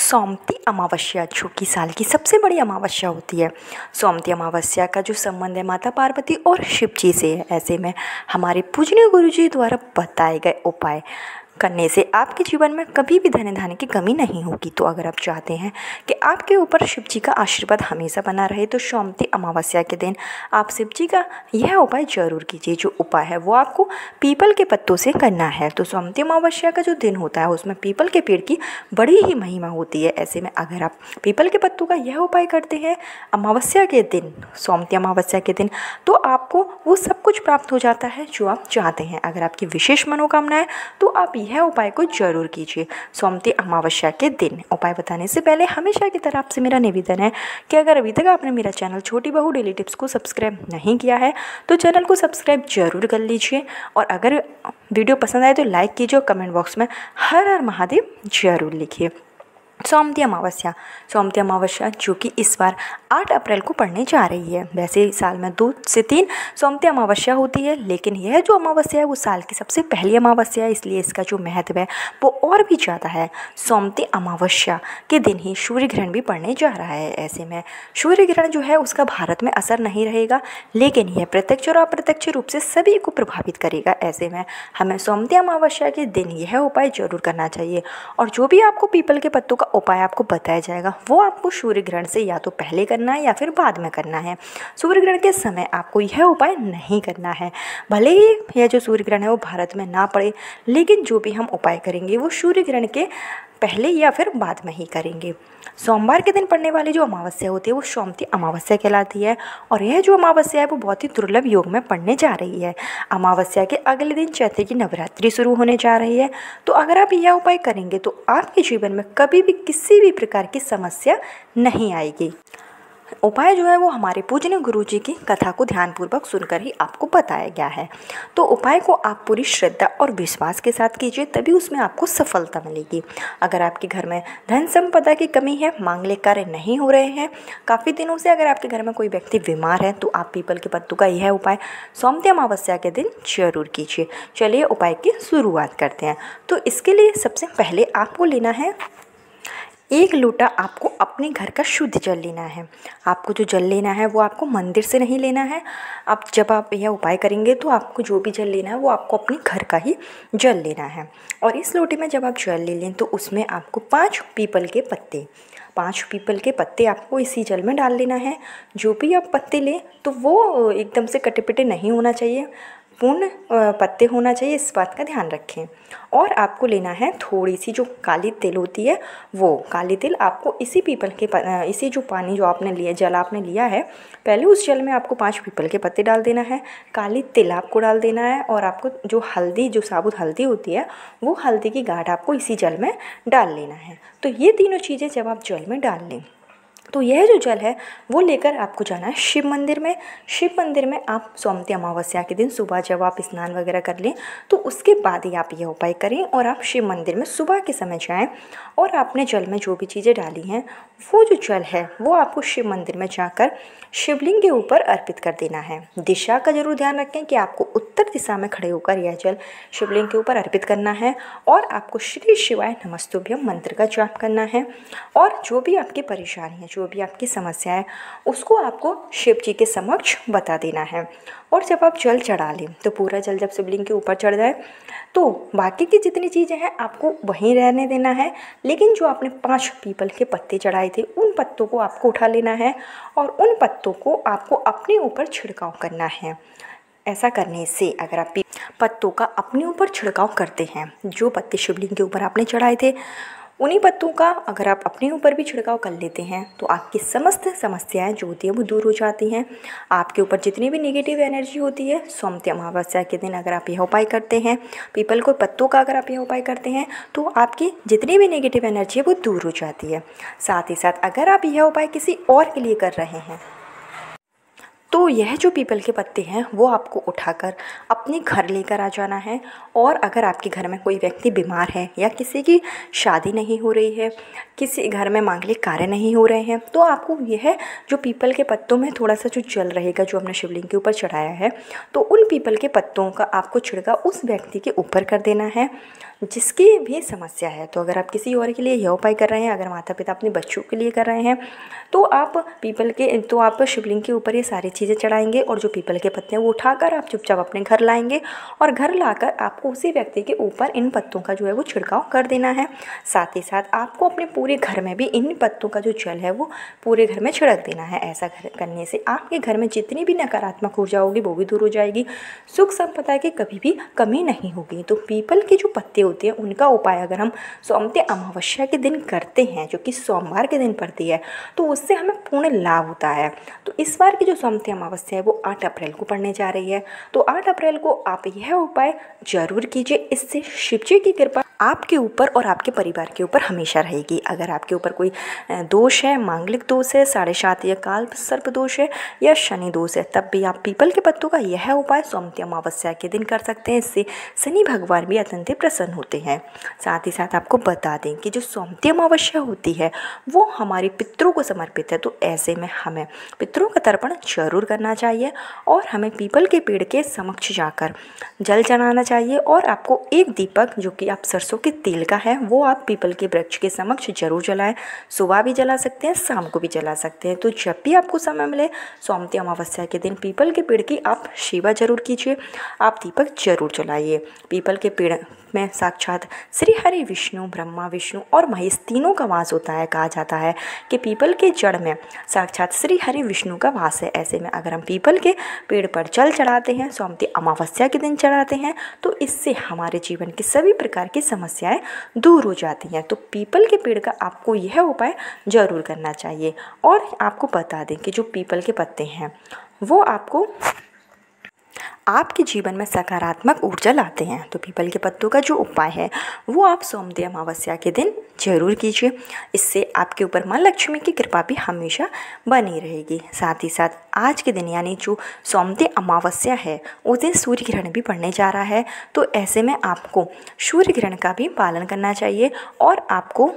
सोमती अमावस्या जो कि साल की सबसे बड़ी अमावस्या होती है। सोमती अमावस्या का जो संबंध है माता पार्वती और शिव जी से है। ऐसे में हमारे पूजनीय गुरु जी द्वारा बताए गए उपाय करने से आपके जीवन में कभी भी धन धान्य की कमी नहीं होगी। तो अगर आप चाहते हैं कि आपके ऊपर शिव जी का आशीर्वाद हमेशा बना रहे तो सोमती अमावस्या के दिन आप शिव जी का यह उपाय जरूर कीजिए। जो उपाय है वो आपको पीपल के पत्तों से करना है। तो सोमती अमावस्या का जो दिन होता है उसमें पीपल के पेड़ की बड़ी ही महिमा होती है। ऐसे में अगर आप पीपल के पत्तों का यह उपाय करते हैं अमावस्या के दिन, सोमती अमावस्या के दिन, तो आपको वो सब कुछ प्राप्त हो जाता है जो आप चाहते हैं। अगर आपकी विशेष मनोकामना है तो आप यह उपाय को जरूर कीजिए सोमती अमावस्या के दिन। उपाय बताने से पहले हमेशा की तरह आपसे मेरा निवेदन है कि अगर अभी तक आपने मेरा चैनल छोटी बहू डेली टिप्स को सब्सक्राइब नहीं किया है तो चैनल को सब्सक्राइब जरूर कर लीजिए। और अगर वीडियो पसंद आए तो लाइक कीजिए और कमेंट बॉक्स में हर हर महादेव जरूर लिखिए। सोमती अमावस्या जो कि इस बार 8 अप्रैल को पड़ने जा रही है। वैसे साल में 2 से 3 सोमती अमावस्या होती है, लेकिन यह जो अमावस्या है वो साल की सबसे पहली अमावस्या है, इसलिए इसका जो महत्व है वो और भी ज़्यादा है। सोमती अमावस्या के दिन ही सूर्य ग्रहण भी पड़ने जा रहा है। ऐसे में सूर्य ग्रहण जो है उसका भारत में असर नहीं रहेगा, लेकिन यह प्रत्यक्ष और अप्रत्यक्ष रूप से सभी को प्रभावित करेगा। ऐसे में हमें सोमती अमावस्या के दिन यह उपाय जरूर करना चाहिए। और जो भी आपको पीपल के पत्तों का उपाय आपको बताया जाएगा वो आपको सूर्य ग्रहण से या तो पहले करना है या फिर बाद में करना है। सूर्य ग्रहण के समय आपको यह उपाय नहीं करना है। भले ही यह जो सूर्य ग्रहण है वो भारत में ना पड़े, लेकिन जो भी हम उपाय करेंगे वो सूर्य ग्रहण के पहले या फिर बाद में ही करेंगे। सोमवार के दिन पड़ने वाली जो अमावस्या होती है वो सोमती अमावस्या कहलाती है। और यह जो अमावस्या है वो बहुत ही दुर्लभ योग में पड़ने जा रही है। अमावस्या के अगले दिन चैत्र की नवरात्रि शुरू होने जा रही है। तो अगर आप यह उपाय करेंगे तो आपके जीवन में कभी भी किसी भी प्रकार की समस्या नहीं आएगी। उपाय जो है वो हमारे पूजनीय गुरु जी की कथा को ध्यानपूर्वक सुनकर ही आपको बताया गया है। तो उपाय को आप पूरी श्रद्धा और विश्वास के साथ कीजिए, तभी उसमें आपको सफलता मिलेगी। अगर आपके घर में धन संपदा की कमी है, मांगलिक कार्य नहीं हो रहे हैं काफ़ी दिनों से, अगर आपके घर में कोई व्यक्ति बीमार है तो आप पीपल के पत्तों का यह उपाय सोमती अमावस्या के दिन जरूर कीजिए। चलिए उपाय की शुरुआत करते हैं। तो इसके लिए सबसे पहले आपको लेना है 1 लोटा, आपको अपने घर का शुद्ध जल लेना है। आपको जो जल लेना है वो आपको मंदिर से नहीं लेना है। अब जब आप यह उपाय करेंगे तो आपको जो भी जल लेना है वो आपको अपने घर का ही जल लेना है। और इस लोटे में जब आप जल ले लें तो उसमें आपको 5 पीपल के पत्ते आपको इसी जल में डाल लेना है। जो भी आप पत्ते लें तो वो एकदम से कटे पिटे नहीं होना चाहिए, पूर्ण पत्ते होना चाहिए, इस बात का ध्यान रखें। और आपको लेना है थोड़ी सी जो काली तिल होती है वो काली तिल आपको इसी पीपल के इसी जो पानी जो आपने लिया, जल आपने लिया है, पहले उस जल में आपको 5 पीपल के पत्ते डाल देना है, काली तिल आपको डाल देना है। और आपको जो हल्दी, जो साबुत हल्दी होती है वो हल्दी की गांठ आपको इसी जल में डाल लेना है। तो ये तीनों चीज़ें जब आप जल में डाल लें तो यह जो जल है वो लेकर आपको जाना है शिव मंदिर में। शिव मंदिर में आप सोमती अमावस्या के दिन सुबह जब आप स्नान वगैरह कर लें तो उसके बाद ही आप यह उपाय करें और आप शिव मंदिर में सुबह के समय जाएं। और आपने जल में जो भी चीज़ें डाली हैं वो जो जल है वो आपको शिव मंदिर में जाकर शिवलिंग के ऊपर अर्पित कर देना है। दिशा का जरूर ध्यान रखें कि आपको उत्तर दिशा में खड़े होकर यह जल शिवलिंग के ऊपर अर्पित करना है। और आपको श्री शिवाय नमस्तुभ्यम मंत्र का जाप करना है। और जो भी आपकी परेशानी है, जो भी आपकी समस्या है, उसको आपको शिव जी के समक्ष बता देना है। और जब आप जल चढ़ा लें तो पूरा जल जब शिवलिंग के ऊपर चढ़ जाए तो बाकी की जितनी चीज़ें हैं आपको वहीं रहने देना है, लेकिन जो आपने 5 पीपल के पत्ते चढ़ाए थे उन पत्तों को आपको उठा लेना है और उन पत्तों को आपको अपने ऊपर छिड़काव करना है। ऐसा करने से अगर आप पत्तों का अपने ऊपर छिड़काव करते हैं, जो पत्ते शिवलिंग के ऊपर आपने चढ़ाए थे उन्हीं पत्तों का अगर आप अपने ऊपर भी छिड़काव कर लेते हैं तो आपकी समस्त समस्याएं जो होती हैं वो दूर हो जाती हैं। आपके ऊपर जितनी भी नेगेटिव एनर्जी होती है, सोमती अमावस्या के दिन अगर आप यह उपाय करते हैं, पीपल को पत्तों का अगर आप यह उपाय करते हैं तो आपकी जितनी भी नेगेटिव एनर्जी है वो दूर हो जाती है। साथ ही साथ अगर आप यह उपाय किसी और के लिए कर रहे हैं तो यह जो पीपल के पत्ते हैं वो आपको उठाकर अपने घर लेकर आ जाना है। और अगर आपके घर में कोई व्यक्ति बीमार है या किसी की शादी नहीं हो रही है, किसी घर में मांगलिक कार्य नहीं हो रहे हैं, तो आपको यह जो पीपल के पत्तों में थोड़ा सा जो जल रहेगा जो हमने शिवलिंग के ऊपर चढ़ाया है तो उन पीपल के पत्तों का आपको छिड़काव उस व्यक्ति के ऊपर कर देना है। जिसकी भी समस्या है। तो अगर आप किसी और के लिए यह उपाय कर रहे हैं, अगर माता पिता अपने बच्चों के लिए कर रहे हैं, तो आप शिवलिंग के ऊपर ये सारी चीज़ें चढ़ाएंगे और जो पीपल के पत्ते हैं वो उठाकर आप चुपचाप अपने घर लाएंगे और घर लाकर आपको उसी व्यक्ति के ऊपर इन पत्तों का जो है वो छिड़काव कर देना है। साथ ही साथ आपको अपने पूरे घर में भी इन पत्तों का जो जल है वो पूरे घर में छिड़क देना है। ऐसा करने से आपके घर में जितनी भी नकारात्मक ऊर्जा होगी वो भी दूर हो जाएगी, सुख संपदा की कभी भी कमी नहीं होगी। तो पीपल के जो पत्ते होते हैं उनका उपाय अगर हम सोमवती अमावस्या के दिन करते हैं, जो कि सोमवार के दिन पड़ती है, तो उससे हमें पूर्ण लाभ होता है। तो इस बार की जो सोमवती अमावस्या है वो 8 अप्रैल को पड़ने जा रही है। तो 8 अप्रैल को आप यह उपाय जरूर कीजिए। इससे शिव जी की कृपा आपके ऊपर और आपके परिवार के ऊपर हमेशा रहेगी। अगर आपके ऊपर कोई दोष है, मांगलिक दोष है, 7.5 या काल सर्प दोष है या शनि दोष है, तब भी आप पीपल के पत्तों का यह उपाय सोमवती अमावस्या के दिन कर सकते हैं। इससे शनि भगवान भी अत्यंत प्रसन्न होते हैं। साथ ही साथ आपको बता दें कि जो सोमवती अमावस्या होती है वो हमारे पितरों को समर्पित है। तो ऐसे में हमें पितरों का तर्पण जरूर करना चाहिए और हमें पीपल के पेड़ के समक्ष जाकर जल चढ़ाना चाहिए। और आपको एक दीपक, जो कि आप सरसों के तेल का है, वो आप पीपल के वृक्ष के समक्ष जरूर जलाएं। सुबह भी जला सकते हैं, शाम को भी जला सकते हैं। तो जब भी आपको समय मिले सोमवती अमावस्या के दिन पीपल के पेड़ की आप सेवा जरूर कीजिए, आप दीपक जरूर जलाइए। पीपल के पेड़ में साक्षात श्री हरि विष्णु, ब्रह्मा विष्णु और महेश तीनों का वास होता है। कहा जाता है कि पीपल के जड़ में साक्षात श्री हरि विष्णु का वास है। ऐसे में अगर हम पीपल के पेड़ पर जल चढ़ाते हैं, सोमवती अमावस्या के दिन चढ़ाते हैं, तो इससे हमारे जीवन की सभी प्रकार की समस्याएं दूर हो जाती हैं। तो पीपल के पेड़ का आपको यह उपाय जरूर करना चाहिए। और आपको बता दें कि जो पीपल के पत्ते हैं वो आपके जीवन में सकारात्मक ऊर्जा लाते हैं। तो पीपल के पत्तों का जो उपाय है वो आप सोमवती अमावस्या के दिन जरूर कीजिए। इससे आपके ऊपर माँ लक्ष्मी की कृपा भी हमेशा बनी रहेगी। साथ ही साथ आज के दिन यानी जो सोमवती अमावस्या है उस दिन सूर्य ग्रहण भी पड़ने जा रहा है। तो ऐसे में आपको सूर्य ग्रहण का भी पालन करना चाहिए। और आपको,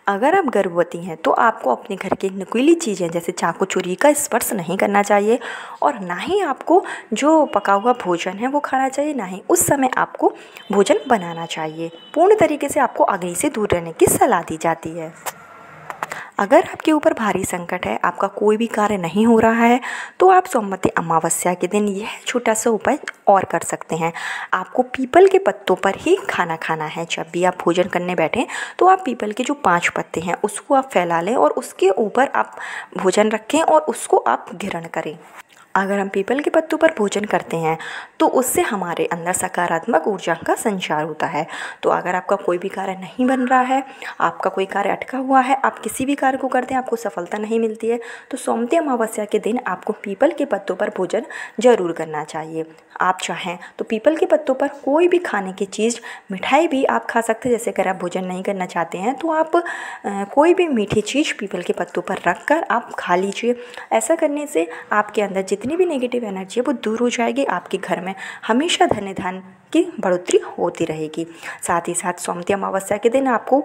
अगर आप गर्भवती हैं तो आपको अपने घर की नुकीली चीज़ें जैसे चाकू छुरी का स्पर्श नहीं करना चाहिए और ना ही आपको जो पका हुआ भोजन है वो खाना चाहिए, ना ही उस समय आपको भोजन बनाना चाहिए। पूर्ण तरीके से आपको अग्नि से दूर रहने की सलाह दी जाती है। अगर आपके ऊपर भारी संकट है, आपका कोई भी कार्य नहीं हो रहा है, तो आप सोमवती अमावस्या के दिन यह छोटा सा उपाय और कर सकते हैं। आपको पीपल के पत्तों पर ही खाना खाना है। जब भी आप भोजन करने बैठें तो आप पीपल के जो 5 पत्ते हैं उसको आप फैला लें और उसके ऊपर आप भोजन रखें और उसको आप ग्रहण करें। अगर हम पीपल के पत्तों पर भोजन करते हैं तो उससे हमारे अंदर सकारात्मक ऊर्जा का संचार होता है। तो अगर आपका कोई भी कार्य नहीं बन रहा है, आपका कोई कार्य अटका हुआ है, आप किसी भी कार्य को करते हैं आपको सफलता नहीं मिलती है, तो सोमवती अमावस्या के दिन आपको पीपल के पत्तों पर भोजन जरूर करना चाहिए। आप चाहें तो पीपल के पत्तों पर कोई भी खाने की चीज़, मिठाई भी आप खा सकते हैं। जैसे अगर आप भोजन नहीं करना चाहते हैं तो आप कोई भी मीठी चीज़ पीपल के पत्तों पर रख कर आप खा लीजिए। ऐसा करने से आपके अंदर जितनी भी नेगेटिव एनर्जी है वो दूर हो जाएगी। आपके घर में हमेशा धन की बढ़ोतरी होती रहेगी। साथ ही साथ सोमवती अमावस्या के दिन आपको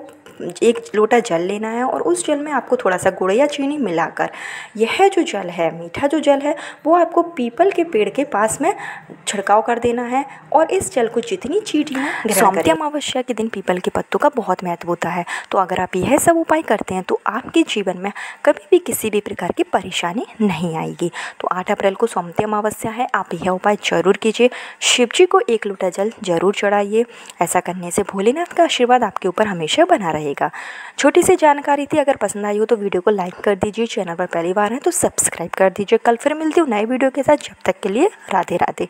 1 लोटा जल लेना है और उस जल में आपको थोड़ा सा गुड़ या चीनी मिलाकर यह जो जल है, मीठा जो जल है, वो आपको पीपल के पेड़ के पास में छिड़काव कर देना है। और इस जल को जितनी चींटियाँ, सोमवती अमावस्या के दिन पीपल के पत्तों का बहुत महत्व होता है। तो अगर आप यह सब उपाय करते हैं तो आपके जीवन में कभी भी किसी भी प्रकार की परेशानी नहीं आएगी। तो 8 अप्रैल को सोमवती अमावस्या है, आप यह उपाय जरूर कीजिए। शिव जी को 1 लोटा जल जरूर चढ़ाइए। ऐसा करने से भोलेनाथ का आशीर्वाद आपके ऊपर हमेशा बना रहेगा। छोटी सी जानकारी थी, अगर पसंद आई हो तो वीडियो को लाइक कर दीजिए। चैनल पर पहली बार है तो सब्सक्राइब कर दीजिए। कल फिर मिलती हूँ नए वीडियो के साथ। जब तक के लिए राधे राधे।